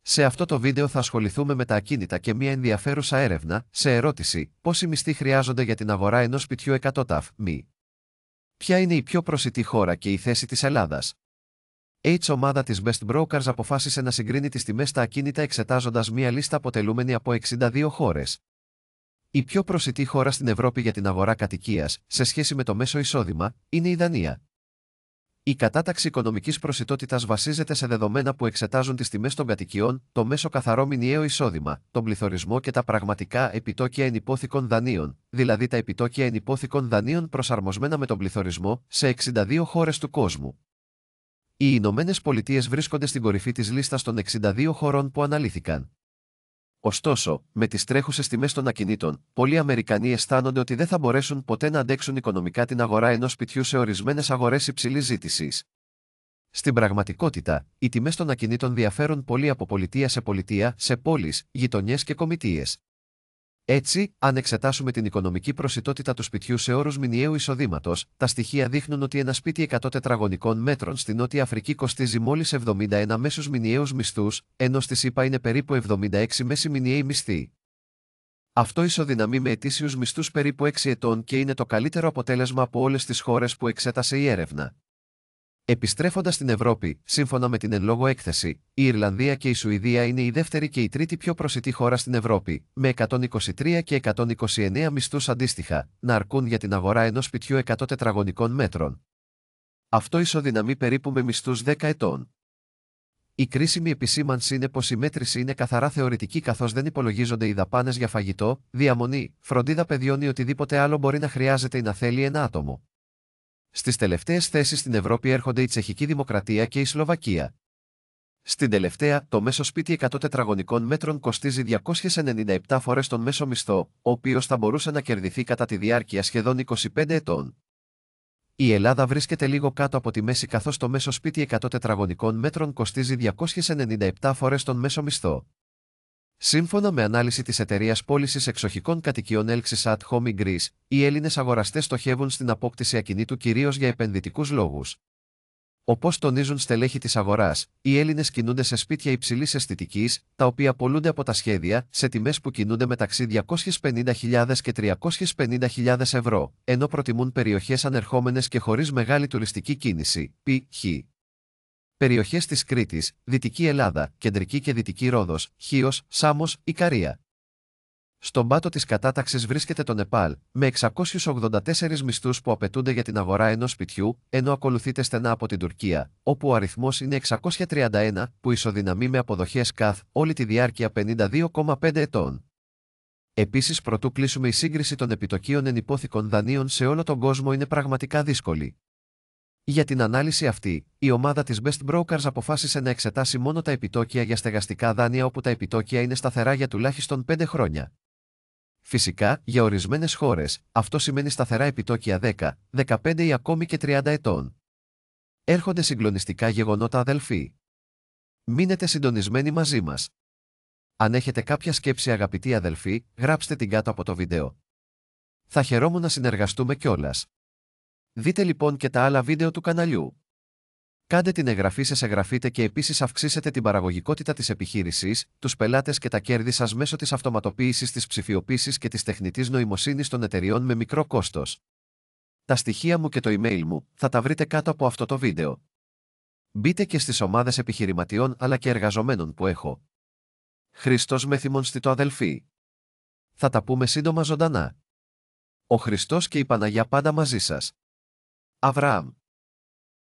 Σε αυτό το βίντεο θα ασχοληθούμε με τα ακίνητα και μια ενδιαφέρουσα έρευνα, σε ερώτηση, πόσοι μισθοί χρειάζονται για την αγορά ενός σπιτιού 100 ταφ, μη. Ποια είναι η πιο προσιτή χώρα και η θέση της Ελλάδας? Ομάδα της Best Brokers αποφάσισε να συγκρίνει τις τιμές στα ακίνητα εξετάζοντας μια λίστα αποτελούμενη από 62 χώρες. Η πιο προσιτή χώρα στην Ευρώπη για την αγορά κατοικίας, σε σχέση με το μέσο εισόδημα, είναι η Δανία. Η κατάταξη οικονομικής προσιτότητας βασίζεται σε δεδομένα που εξετάζουν τις τιμές των κατοικιών, το μέσο καθαρό μηνιαίο εισόδημα, τον πληθωρισμό και τα πραγματικά επιτόκια ενυπόθηκων δανείων, δηλαδή τα επιτόκια ενυπόθηκων δανείων προσαρμοσμένα με τον πληθωρισμό, σε 62 χώρες του κόσμου. Οι Ηνωμένες Πολιτείες βρίσκονται στην κορυφή της λίστας των 62 χωρών που αναλύθηκαν. Ωστόσο, με τις τρέχουσες τιμές των ακινήτων, πολλοί Αμερικανοί αισθάνονται ότι δεν θα μπορέσουν ποτέ να αντέξουν οικονομικά την αγορά ενός σπιτιού σε ορισμένες αγορές υψηλής ζήτησης. Στην πραγματικότητα, οι τιμές των ακινήτων διαφέρουν πολύ από πολιτεία σε πολιτεία, σε πόλεις, γειτονιές και κομιτείες. Έτσι, αν εξετάσουμε την οικονομική προσιτότητα του σπιτιού σε όρους μηνιαίου εισοδήματος, τα στοιχεία δείχνουν ότι ένα σπίτι 100 τετραγωνικών μέτρων στην Νότια Αφρική κοστίζει μόλις 71 μέσους μηνιαίους μισθούς, ενώ στη ΣΥΠΑ είναι περίπου 76 μέση μηνιαίοι μισθοί. Αυτό ισοδυναμεί με ετήσιους μισθούς περίπου 6 ετών και είναι το καλύτερο αποτέλεσμα από όλες τις χώρες που εξέτασε η έρευνα. Επιστρέφοντας στην Ευρώπη, σύμφωνα με την εν λόγω έκθεση, η Ιρλανδία και η Σουηδία είναι η δεύτερη και η τρίτη πιο προσιτή χώρα στην Ευρώπη, με 123 και 129 μισθούς αντίστοιχα, να αρκούν για την αγορά ενός σπιτιού 100 τετραγωνικών μέτρων. Αυτό ισοδυναμεί περίπου με μισθούς 10 ετών. Η κρίσιμη επισήμανση είναι πως η μέτρηση είναι καθαρά θεωρητική καθώς δεν υπολογίζονται οι δαπάνες για φαγητό, διαμονή, φροντίδα παιδιών ή οτιδήποτε άλλο μπορεί να χρειάζεται ή να θέλει ένα άτομο. Στις τελευταίες θέσεις στην Ευρώπη έρχονται η Τσεχική Δημοκρατία και η Σλοβακία. Στην τελευταία, το μέσο σπίτι 100 τετραγωνικών μέτρων κοστίζει 297 φορές τον μέσο μισθό, ο οποίος θα μπορούσε να κερδιθεί κατά τη διάρκεια σχεδόν 25 ετών. Η Ελλάδα βρίσκεται λίγο κάτω από τη μέση καθώς το μέσο σπίτι 100 τετραγωνικών μέτρων κοστίζει 297 φορές τον μέσο μισθό. Σύμφωνα με ανάλυση της εταιρείας πώλησης εξοχικών κατοικιών Elxis at Home Greece, οι Έλληνες αγοραστές στοχεύουν στην απόκτηση ακινήτου κυρίως για επενδυτικούς λόγους. Όπως τονίζουν στελέχη της αγοράς, οι Έλληνες κινούνται σε σπίτια υψηλής αισθητικής, τα οποία πωλούνται από τα σχέδια σε τιμές που κινούνται μεταξύ 250.000 και 350.000 ευρώ, ενώ προτιμούν περιοχές ανερχόμενες και χωρίς μεγάλη τουριστική κίνηση, π.χ. περιοχές της Κρήτης, Δυτική Ελλάδα, Κεντρική και Δυτική Ρόδος, Χίος, Σάμος, Ικαρία. Στον πάτο της κατάταξης βρίσκεται το Νεπάλ, με 684 μισθούς που απαιτούνται για την αγορά ενός σπιτιού, ενώ ακολουθείται στενά από την Τουρκία, όπου ο αριθμός είναι 631, που ισοδυναμεί με αποδοχές καθ' όλη τη διάρκεια 52,5 ετών. Επίσης, προτού κλείσουμε, η σύγκριση των επιτοκίων ενυπόθηκων δανείων σε όλο τον κόσμο είναι πραγματικά δύσκολη. Για την ανάλυση αυτή, η ομάδα της Best Brokers αποφάσισε να εξετάσει μόνο τα επιτόκια για στεγαστικά δάνεια όπου τα επιτόκια είναι σταθερά για τουλάχιστον 5 χρόνια. Φυσικά, για ορισμένες χώρες, αυτό σημαίνει σταθερά επιτόκια 10, 15 ή ακόμη και 30 ετών. Έρχονται συγκλονιστικά γεγονότα, αδελφοί. Μείνετε συντονισμένοι μαζί μας. Αν έχετε κάποια σκέψη, αγαπητοί αδελφοί, γράψτε την κάτω από το βίντεο. Θα χαιρόμουν να συνεργαστούμε κιόλας. Δείτε λοιπόν και τα άλλα βίντεο του καναλιού. Κάντε την εγγραφή σας, εγγραφείτε και επίσης αυξήσετε την παραγωγικότητα της επιχείρησης, τους πελάτες και τα κέρδη σας μέσω της αυτοματοποίησης, της ψηφιοποίησης και της τεχνητής νοημοσύνης των εταιριών με μικρό κόστος. Τα στοιχεία μου και το email μου θα τα βρείτε κάτω από αυτό το βίντεο. Μπείτε και στις ομάδες επιχειρηματιών αλλά και εργαζομένων που έχω. Χριστός με θυμονστητό, αδελφοί. Θα τα πούμε σύντομα ζωντανά. Ο Χριστός και η Παναγιά πάντα μαζί σας. Αβραάμ.